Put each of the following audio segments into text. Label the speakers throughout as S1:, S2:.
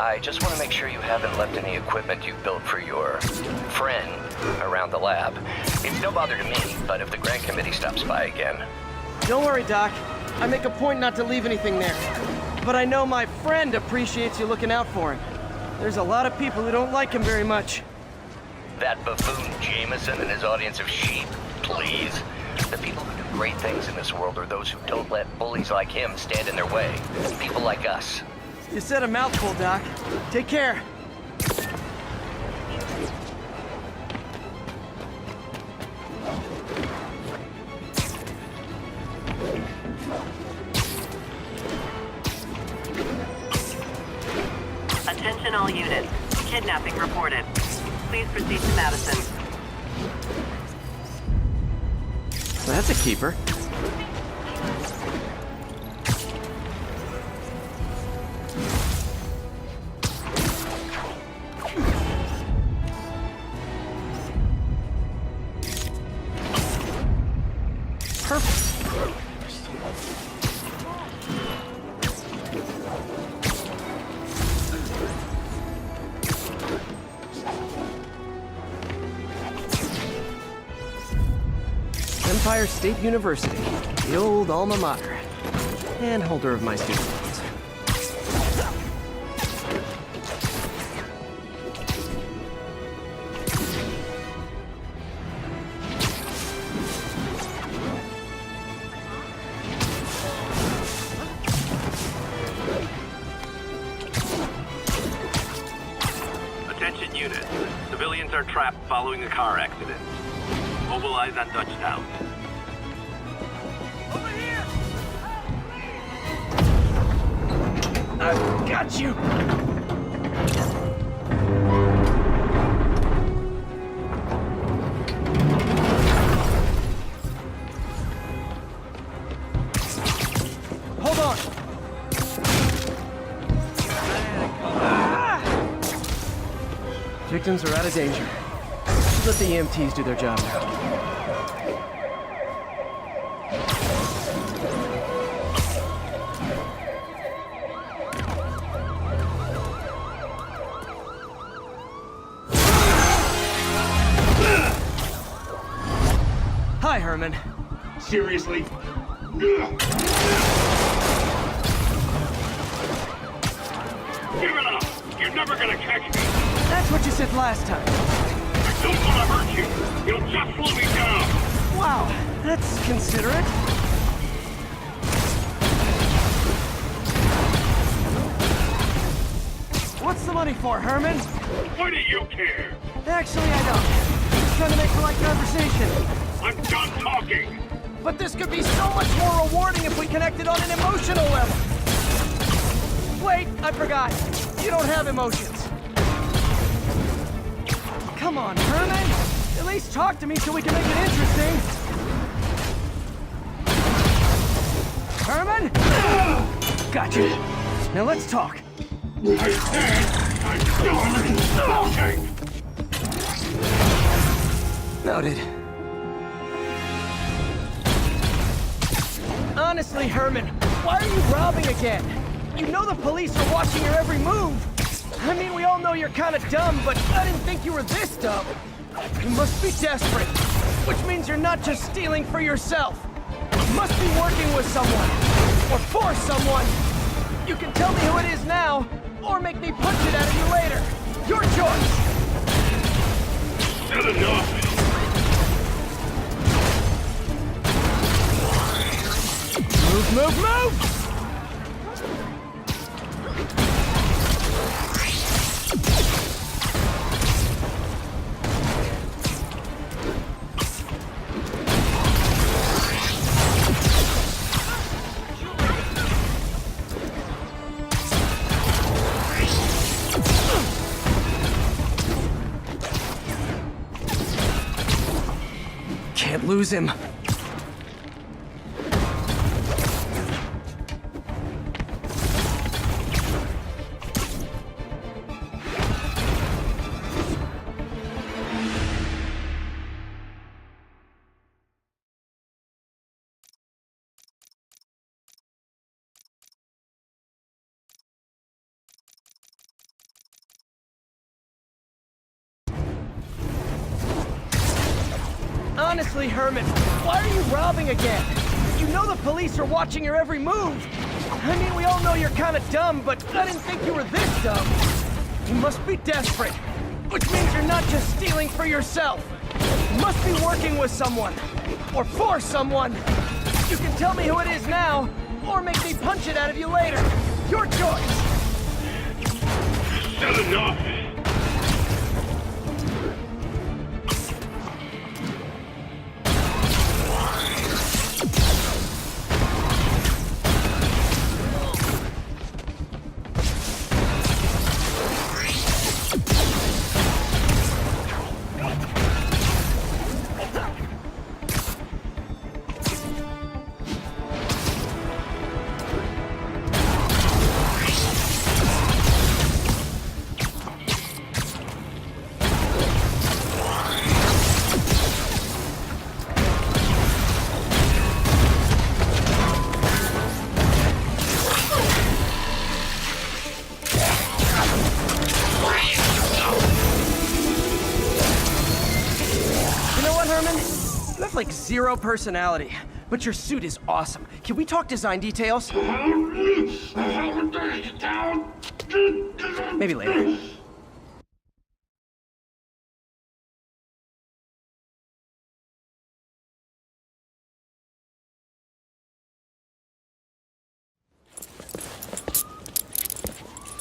S1: I just want to make sure you haven't left any equipment you built for your friend around the lab. It's no bother to me, but if the grant committee stops by again...
S2: Don't worry, Doc. I make a point not to leave anything there. But I know my friend appreciates you looking out for him. There's a lot of people who don't like him very much.
S1: That buffoon Jameson and his audience of sheep, please. The people who do great things in this world are those who don't let bullies like him stand in their way. People like us.
S2: You said a mouthful, Doc. Take care.
S3: Attention all units. Kidnapping reported. Please proceed to Madison.
S2: That's a keeper. Perfect. Empire State University, the old alma mater, and holder of my student loans.
S4: Attention units. Civilians are trapped following a car accident. Mobilize on Dutchtown.
S2: I've got you! Hold on! Victims are out of danger. Let the EMTs do their job now. Hi, Herman.
S5: Seriously?
S4: Give it up! You're never gonna catch me!
S2: That's what you said last time.
S4: I don't want to hurt you! You'll just slow me down!
S2: Wow, that's considerate. What's the money for, Herman?
S4: Why do you care?
S2: Actually, I don't. Just trying to make polite conversation.
S4: I'm done talking!
S2: But this could be so much more rewarding if we connected on an emotional level. Wait, I forgot. You don't have emotions. Come on, Herman. At least talk to me so we can make it interesting. Herman? Gotcha. Now let's talk.
S4: I said I'm done talking!
S2: Noted. Honestly, Herman, why are you robbing again? You know the police are watching your every move. I mean, we all know you're kind of dumb, but I didn't think you were this dumb. You must be desperate, which means you're not just stealing for yourself. You must be working with someone, or for someone. You can tell me who it is now, or make me punch it out of you later. Your choice.
S4: Good enough!
S2: Move, move, move! Can't lose him. Honestly, Herman, why are you robbing again? You know the police are watching your every move. I mean, we all know you're kind of dumb, but I didn't think you were this dumb. You must be desperate, which means you're not just stealing for yourself. You must be working with someone, or for someone. You can tell me who it is now, or make me punch it out of you later. Your choice.
S5: Not enough.
S2: Like zero personality, but your suit is awesome. Can we talk design details? Maybe later.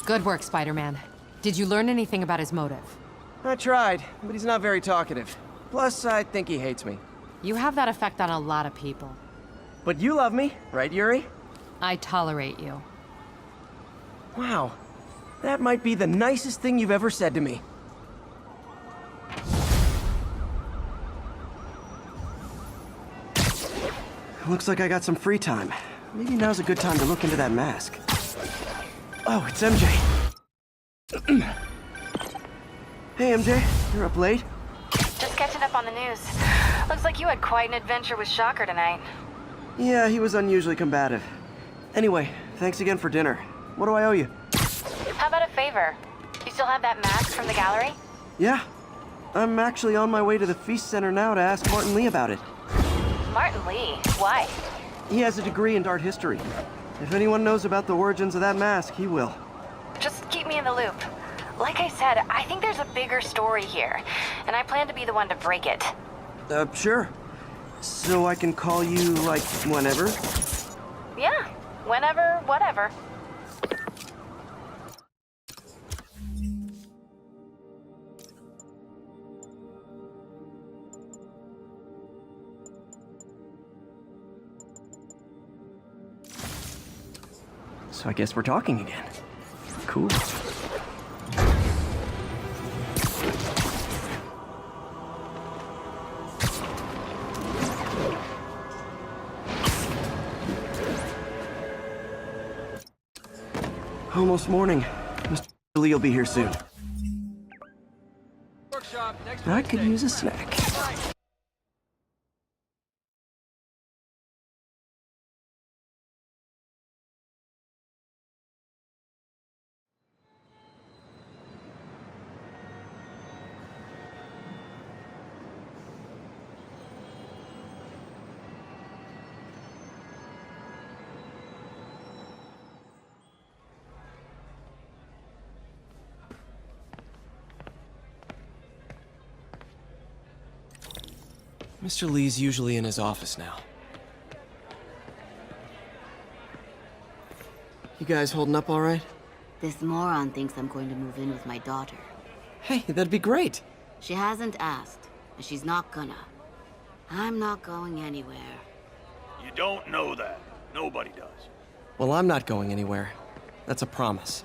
S6: Good work, Spider-Man. Did you learn anything about his motive?
S2: I tried, but he's not very talkative. Plus, I think he hates me.
S6: You have that effect on a lot of people.
S2: But you love me, right, Yuri?
S6: I tolerate you.
S2: Wow. That might be the nicest thing you've ever said to me. Looks like I got some free time. Maybe now's a good time to look into that mask. Oh, it's MJ. Hey, MJ. You're up late?
S7: Just catching up on the news. Looks like you had quite an adventure with Shocker tonight.
S2: Yeah, he was unusually combative. Anyway, thanks again for dinner. What do I owe you?
S7: How about a favor? You still have that mask from the gallery?
S2: Yeah. I'm actually on my way to the Feast Center now to ask Martin Lee about it.
S7: Martin Lee? Why?
S2: He has a degree in art history. If anyone knows about the origins of that mask, he will.
S7: Just keep me in the loop. Like I said, I think there's a bigger story here, and I plan to be the one to break it.
S2: Sure. So I can call you, like, whenever?
S7: Yeah, whenever, whatever.
S2: So I guess we're talking again. Cool. Almost morning. Mr. Lee will be here soon. I could use a snack. Mr. Lee's usually in his office now. You guys holding up all right?
S8: This moron thinks I'm going to move in with my daughter.
S2: Hey, that'd be great.
S8: She hasn't asked, and she's not gonna. I'm not going anywhere.
S5: You don't know that. Nobody does.
S2: Well, I'm not going anywhere. That's a promise.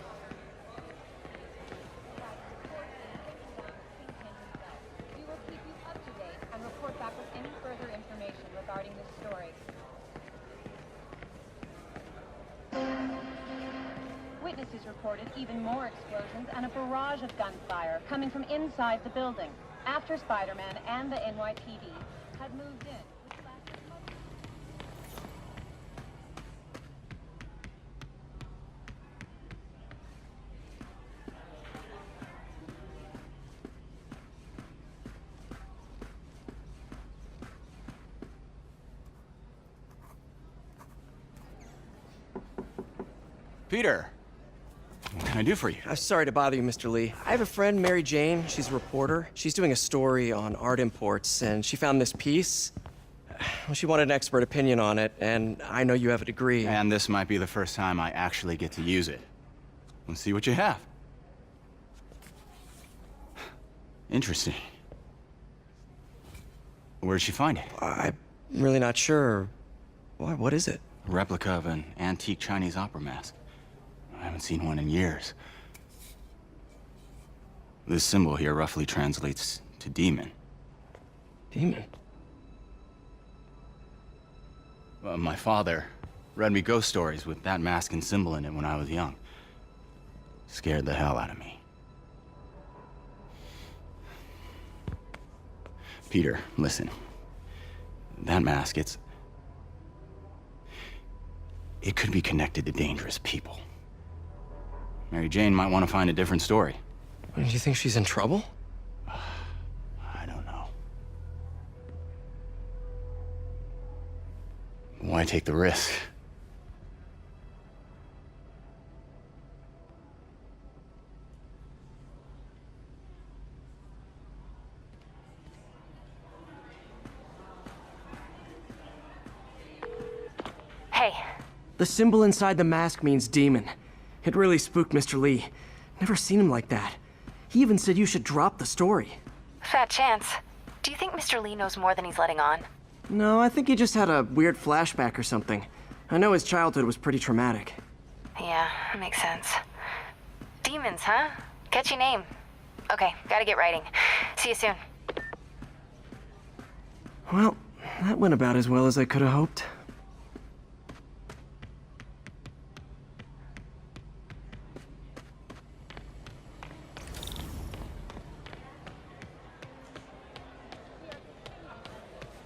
S9: We will keep you up to date and report back with any further information regarding this story. Witnesses reported even more explosions and a barrage of gunfire coming from inside the building after Spider-Man and the NYPD had moved in. Which lasted months.
S10: Peter, what can I do for you?
S2: I'm sorry to bother you, Mr. Lee. I have a friend, Mary Jane. She's a reporter. She's doing a story on art imports, and she found this piece. Well, she wanted an expert opinion on it, and I know you have a degree.
S10: And this might be the first time I actually get to use it. Let's see what you have. Interesting. Where'd she find it?
S2: I'm really not sure. Why, what is it?
S10: A replica of an antique Chinese opera mask. I haven't seen one in years. This symbol here roughly translates to demon.
S2: Demon?
S10: My father read me ghost stories with that mask and symbol in it when I was young. Scared the hell out of me. Peter, listen. That mask, it could be connected to dangerous people. Mary Jane might want to find a different story.
S2: Do you think she's in trouble?
S10: I don't know. Why take the risk?
S7: Hey,
S2: The symbol inside the mask means demon. It really spooked Mr. Lee. Never seen him like that. He even said you should drop the story.
S7: fat chance. Do you think Mr. Lee knows more than he's letting on?
S2: No, I think he just had a weird flashback or something. I know his childhood was pretty traumatic.
S7: Yeah, makes sense. Demons, huh? Catchy name. Okay, gotta get writing. See you soon.
S2: Well, that went about as well as I could have hoped.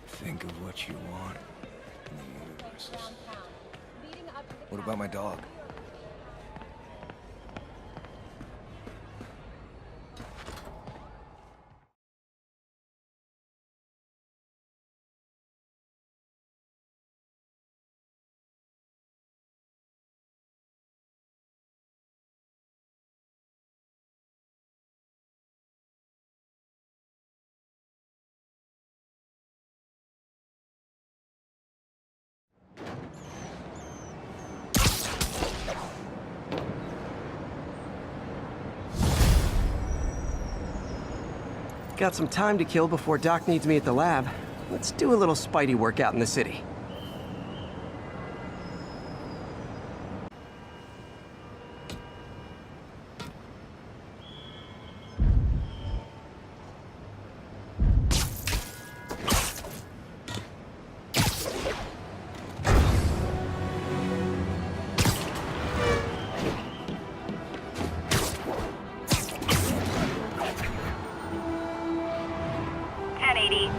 S11: Think of what you want, and the universe is... What about my dog?
S2: Got some time to kill before Doc needs me at the lab. Let's do a little Spidey workout in the city.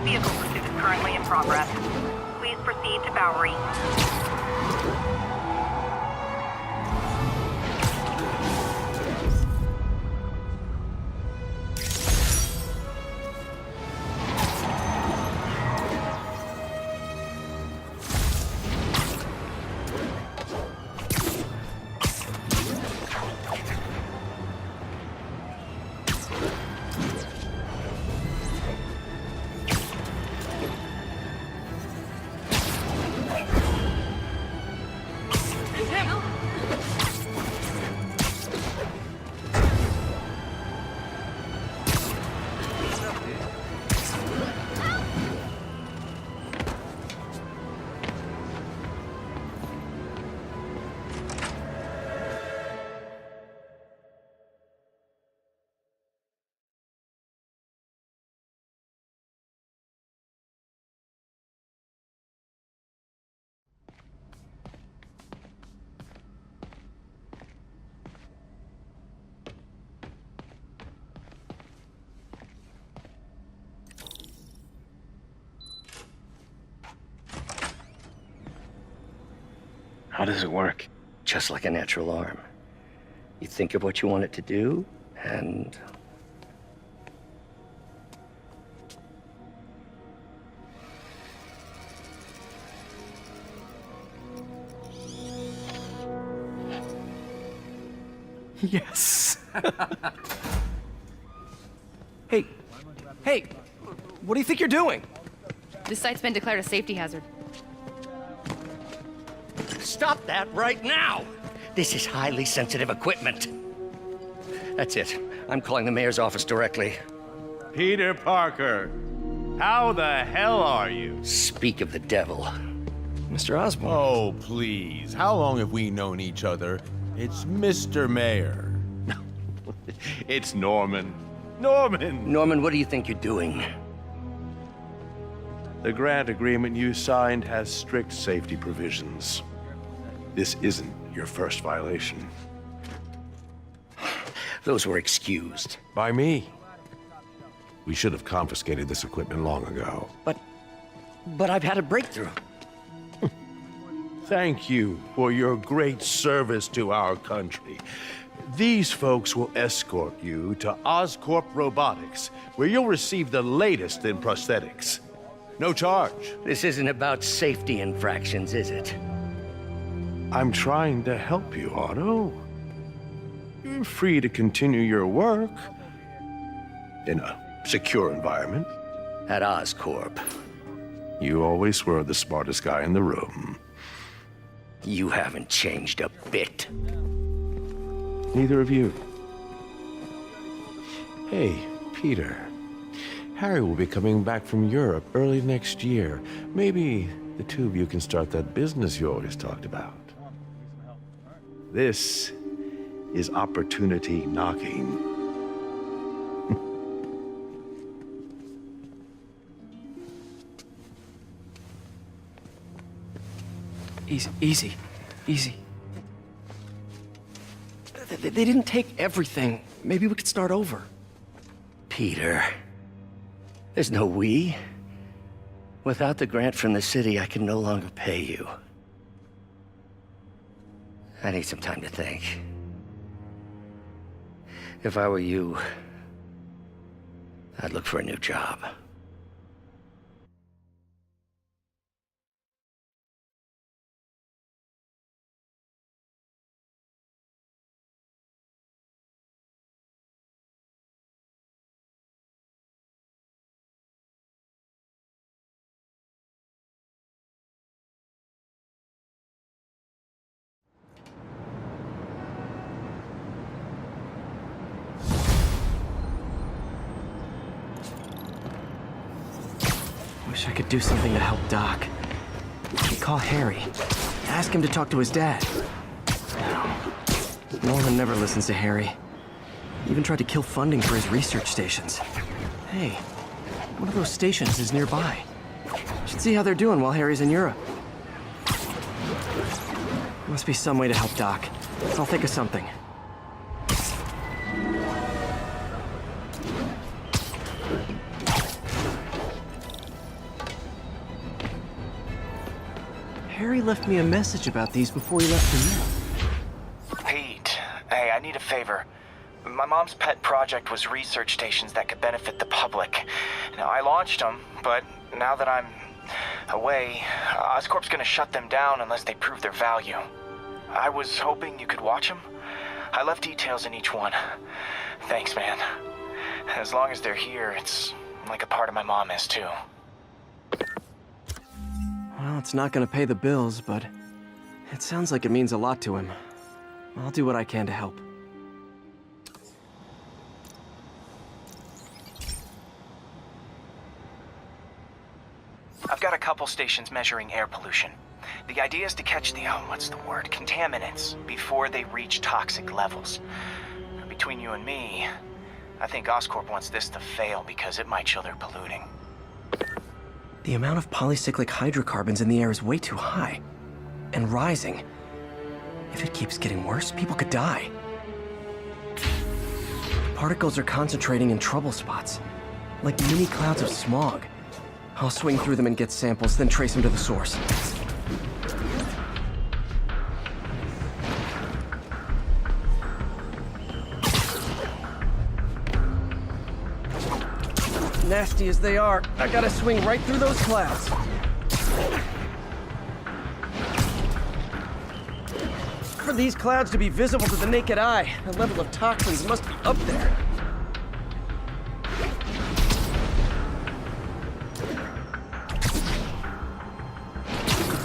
S3: Vehicle pursuit is currently in progress. Please proceed to Bowery.
S1: How does it work? Just like a natural arm. You think of what you want it to do, and...
S2: Yes. Hey, what do you think you're doing?
S6: This site's been declared a safety hazard.
S1: Stop that right now! This is highly sensitive equipment. That's it. I'm calling the mayor's office directly.
S12: Peter Parker, how the hell are you?
S1: Speak of the devil.
S2: Mr. Osborn.
S12: Oh, please. How long have we known each other? It's Mr. Mayor. It's Norman.
S1: Norman, what do you think you're doing?
S13: The grant agreement you signed has strict safety provisions. This isn't your first violation.
S1: Those were excused.
S13: By me. We should have confiscated this equipment long ago.
S1: But I've had a breakthrough.
S13: Thank you for your great service to our country. These folks will escort you to Oscorp Robotics, where you'll receive the latest in prosthetics. No charge.
S1: This isn't about safety infractions, is it?
S13: I'm trying to help you, Otto. You're free to continue your work in a secure environment.
S1: At Oscorp.
S13: You always were the smartest guy in the room.
S1: You haven't changed a bit.
S13: Neither of you. Hey, Peter. Harry will be coming back from Europe early next year. Maybe the two of you can start that business you always talked about. This is opportunity knocking.
S2: Easy. They didn't take everything. Maybe we could start over.
S1: Peter, there's no we. Without the grant from the city, I can no longer pay you. I need some time to think. If I were you, I'd look for a new job.
S2: Wish I could do something to help Doc. Call Harry. Ask him to talk to his dad. No. Norman never listens to Harry. He even tried to kill funding for his research stations. Hey, one of those stations is nearby. Should see how they're doing while Harry's in Europe. Must be some way to help Doc. I'll think of something. Harry left me a message about these before he left for you.
S14: Pete, hey, I need a favor. My mom's pet project was research stations that could benefit the public. Now, I launched them, but now that I'm away, Oscorp's gonna shut them down unless they prove their value. I was hoping you could watch them. I left details in each one. Thanks, man. As long as they're here, it's like a part of my mom is, too.
S2: Well, it's not gonna pay the bills, but it sounds like it means a lot to him. I'll do what I can to help.
S14: I've got a couple stations measuring air pollution. The idea is to catch the, contaminants before they reach toxic levels. Between you and me, I think Oscorp wants this to fail because it might show they're polluting.
S2: The amount of polycyclic hydrocarbons in the air is way too high. And rising. If it keeps getting worse, people could die. Particles are concentrating in trouble spots, like mini clouds of smog. I'll swing through them and get samples, then trace them to the source. Nasty as they are, I gotta swing right through those clouds. for these clouds to be visible to the naked eye, the level of toxins must be up there.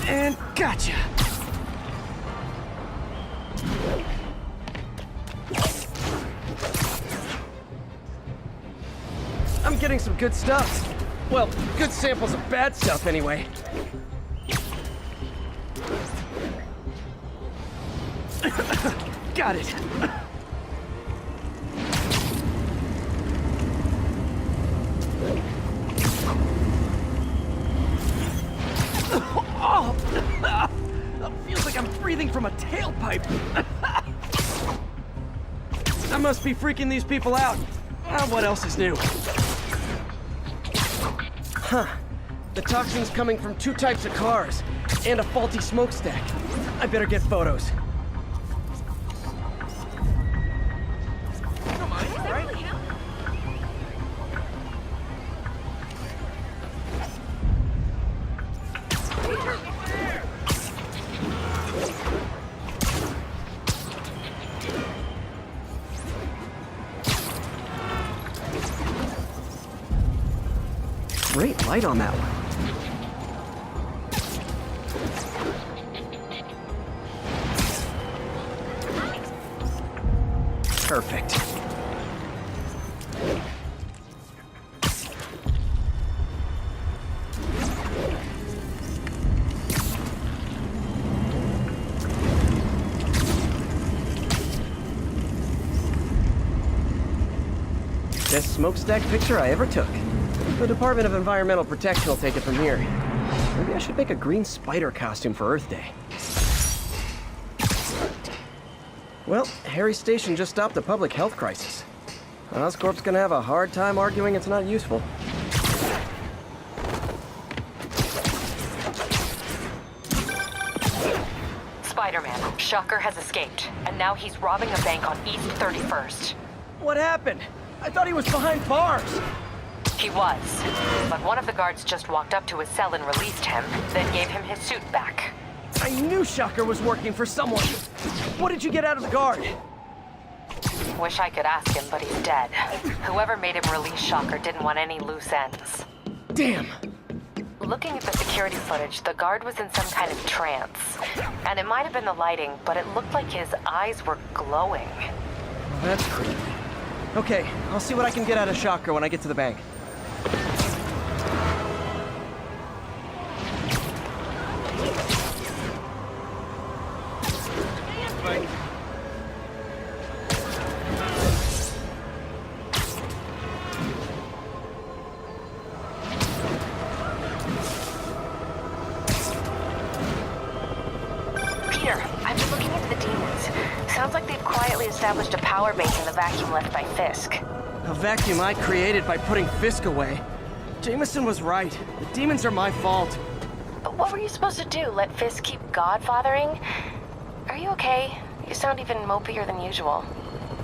S2: And gotcha! I'm getting some good stuff. Well, good samples of bad stuff anyway. Got it. Oh, feels like I'm breathing from a tailpipe. I must be freaking these people out. What else is new? Huh. The toxin's coming from 2 types of cars and a faulty smokestack. I better get photos. Great light on that one. Perfect. Best smokestack picture I ever took. The Department of Environmental Protection will take it from here. Maybe I should make a green spider costume for Earth Day. Well, Harry's station just stopped a public health crisis. Oscorp's gonna have a hard time arguing it's not useful.
S6: Spider-Man, Shocker has escaped, and now he's robbing a bank on East 31st.
S2: What happened? I thought he was behind bars.
S6: He was, but one of the guards just walked up to his cell and released him, then gave him his suit back.
S2: I knew Shocker was working for someone. What did you get out of the guard?
S6: Wish I could ask him, but he's dead. Whoever made him release Shocker didn't want any loose ends.
S2: Damn.
S6: Looking at the security footage, the guard was in some kind of trance. And it might have been the lighting, but it looked like his eyes were glowing.
S2: Well, that's creepy. Okay, I'll see what I can get out of Shocker when I get to the bank.
S7: Established a power base in the vacuum left by Fisk.
S2: A vacuum I created by putting Fisk away. Jameson was right. The demons are my fault.
S7: But what were you supposed to do? Let Fisk keep godfathering? Are you okay? You sound even mopier than usual.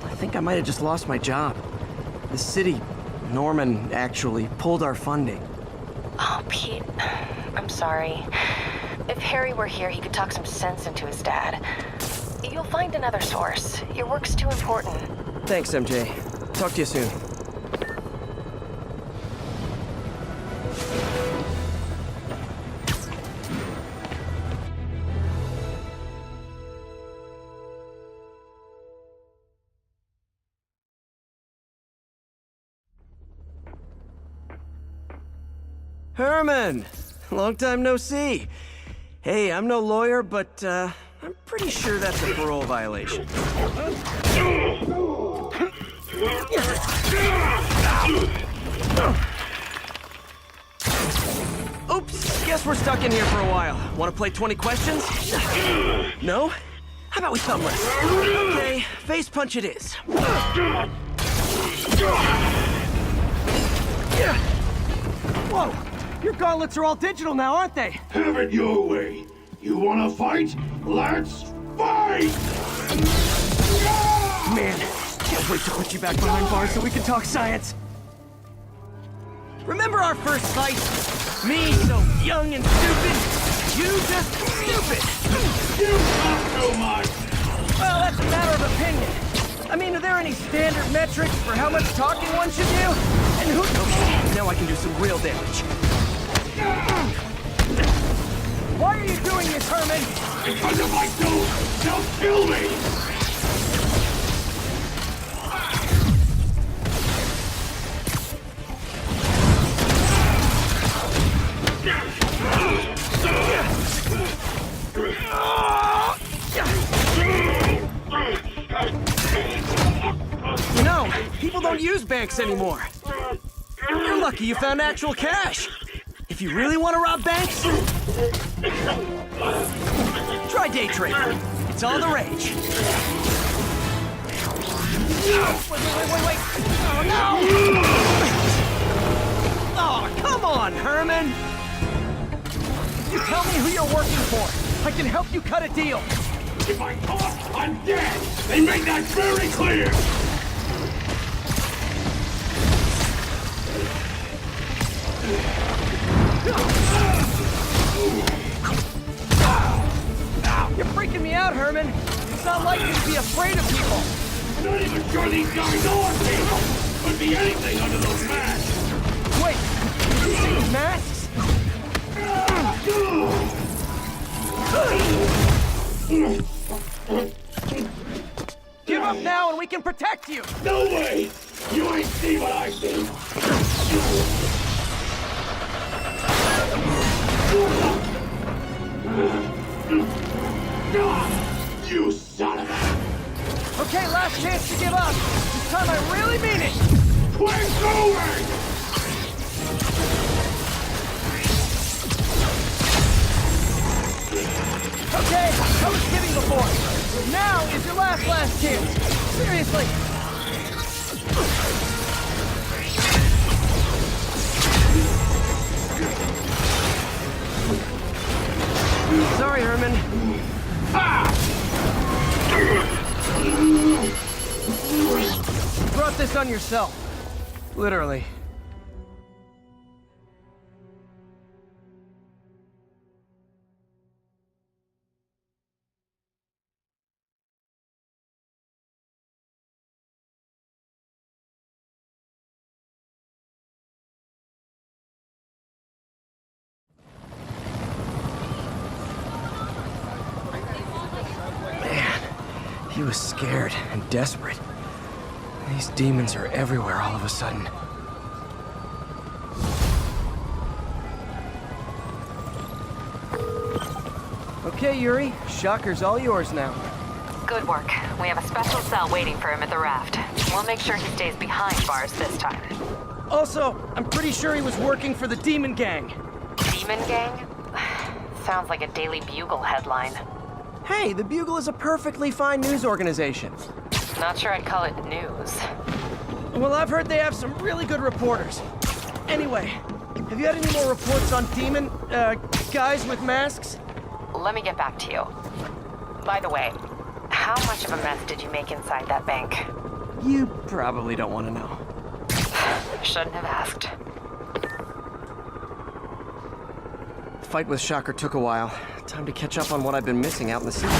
S2: I think I might have just lost my job. The city, Norman, actually, pulled our funding.
S7: Oh, Pete. I'm sorry. If Harry were here, he could talk some sense into his dad. You'll find another source. Your work's too important.
S2: Thanks, MJ. Talk to you soon. Herman! Long time no see. Hey, I'm no lawyer, but, I'm pretty sure that's a parole violation. Oops, guess we're stuck in here for a while. Want to play 20 questions? No? How about we thumb wrestle? Okay, face punch it is. Whoa! Your gauntlets are all digital now, aren't they?
S15: Have it your way. You wanna fight? Let's fight!
S2: Man, can't wait to put you back behind bars so we can talk science. Remember our first fight? Me, so young and stupid. You just stupid.
S15: You talk too much.
S2: Well, that's a matter of opinion. I mean, are there any standard metrics for how much talking one should do? And who... Okay, now I can do some real damage. Why are you doing this, Herman?
S15: Because if I don't, they'll kill me!
S2: You know, people don't use banks anymore. You're lucky you found actual cash. If you really want to rob banks, try day trading. It's all the rage. Wait. Oh, no! Oh, come on, Herman! You tell me who you're working for. I can help you cut a deal.
S15: If I talk, I'm dead! They make that very clear!
S2: You're freaking me out, Herman. It's not like you to be afraid of people.
S15: I'm not even sure these guys are people! Could be anything under those masks!
S2: Wait, did you see masks? Give up now and we can protect you!
S15: No way! You ain't see what I see! You son of a...
S2: Okay, last chance to give up. This time I really mean it!
S15: Quit going!
S2: Okay, I was kidding before. Now is your last chance. Seriously. Sorry, Herman. You brought this on yourself. Literally. He was scared and desperate. These demons are everywhere all of a sudden. Okay, Yuri. Shocker's all yours now.
S6: Good work. We have a special cell waiting for him at the raft. We'll make sure he stays behind bars this time.
S2: Also, I'm pretty sure he was working for the Demon Gang.
S6: Demon Gang? Sounds like a Daily Bugle headline.
S2: Hey, the Bugle is a perfectly fine news organization.
S6: Not sure I'd call it news.
S2: Well, I've heard they have some really good reporters. Anyway, have you had any more reports on demon, guys with masks?
S6: Let me get back to you. By the way, how much of a mess did you make inside that bank?
S2: You probably don't want to know.
S6: Shouldn't have asked.
S2: The fight with Shocker took a while. Time to catch up on what I've been missing out in the city.